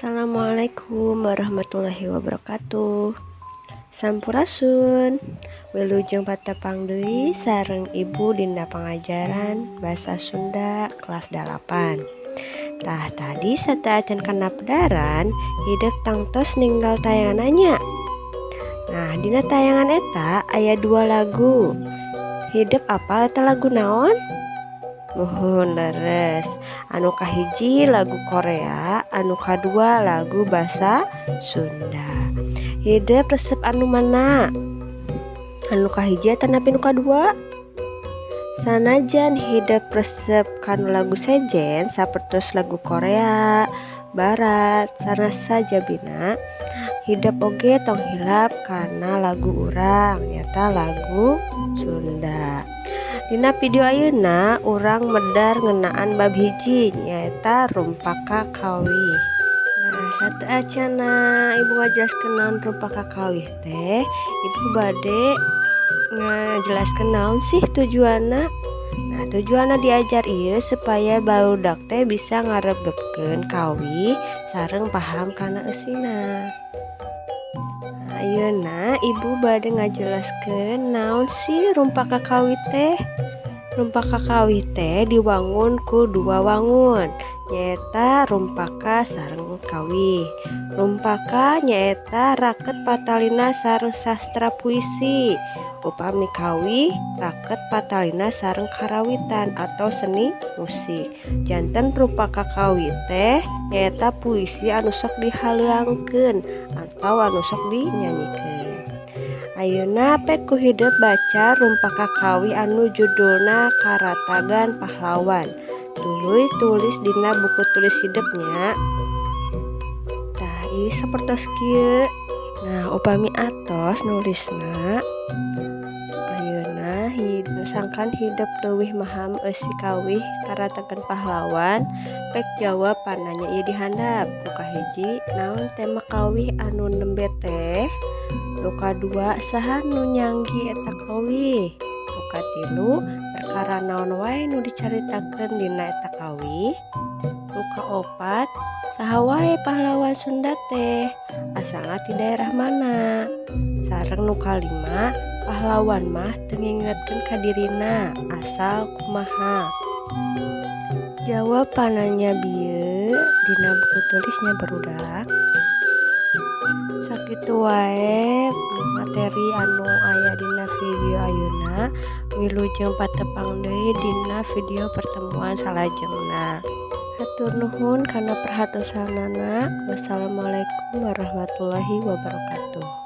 Assalamualaikum warahmatullahi wabarakatuh. Sampurasun. Wilujeng patepang deui sareng Ibu dina pangajaran Bahasa Sunda kelas 8. Tah tadi sateuacan kana pedaran hideuk tangtos ninggal tayangannya. Nah, dina tayangan eta aya 2 lagu. Hideuk apal eta lagu naon? Muhun leres. Anu kahiji lagu Korea, anu kadua lagu bahasa Sunda. Hideuk resep anu mana? Anu kahiji eta napi nu kadua? Sanajan hideuk resep kanu lagu sejen sapertos lagu Korea Barat sareng sajabina, hideuk oge tong hilap kana lagu urang nyata lagu Sunda. Dina video ayeuna urang medar ngeunaan bab hiji nyaeta rumpaka kawih. Nah, sateuacanna Ibu ngajelaskeun naon rumpaka kawih teh, Ibu bade ngajelaskeun naon sih tujuanna. Nah, tujuanna diajar ieu supaya barudak teh bisa ngaregepkeun kawih sareng paham kana eusina. Ayeuna Ibu bade ngajelaskeun naon sih rumpaka kawih teh. Rumpaka kawih teh diwangun ku 2 wangun, nyaeta rumpaka sareng kawih. Rumpaka nyaeta raket patalina sareng sastra puisi. Upami kawih raket patalina sareng karawitan atau seni musik. Janten rumpaka kawih teh nyaeta puisi anu sok dihaleuangkeun atau anu sok dinyanyikeun. Ayeuna pek ku hideuk baca rumpaka kawih anu judulna Karatagan Pahlawan. Tuluy tulis dina buku tulis hidupnya. Tah ieu sapertos kieu. Nah, upami atos nulisna ayeuna sangkan hidup leuwih maham eusi kawih Karatagan Pahlawan, pek jawab pananya ieu dihandap. Nu kahiji, naon tema kawih anu nembe teh? Nu kadua, saha nu nyanggi eta kawih? Nu katilu, perkara naon wae nu dicaritakeun dina eta kawih? Nu kaopat, saha wae pahlawan Sunda teh? Asalna ti daerah mana? Sareng nu kalima, pahlawan mah teu ngingetkeun ka dirina, asal kumaha? Jawab pananya bieu dina buku tulisnya barudak. Sakitu wae materi anu aya dina video ayeuna. Wilujeng patepang deui dina video pertemuan salajengna. Hatur nuhun kana perhatosanana. Wassalamualaikum warahmatullahi wabarakatuh.